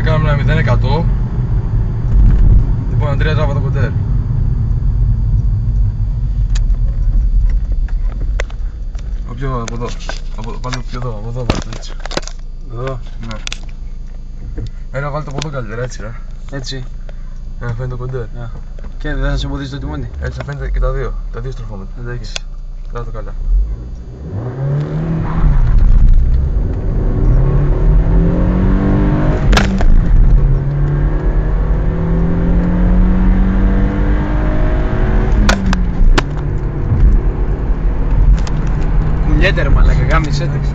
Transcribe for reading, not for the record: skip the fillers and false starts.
κάνουμε ένα 0%. Λοιπόν, Αντρέα, τράβα το κοντέρ. Πιο από εδώ. Βάλτε το πιο εδώ, από εδώ βάλτε έτσι. Εδώ. Ναι. Έλα, βάλτε το από εδώ καλύτερα, έτσι ρε. Έτσι. Να φαίνεται το κοντέρ. Και δεν θα σε εμποδίσει το τιμόνι. Έτσι θα φαίνεται και τα δύο στροφόμενα. Εντάξει. Κράτα το καλά. Μουλιέται ρε μαλάκα, γάμισε. Εντάξει,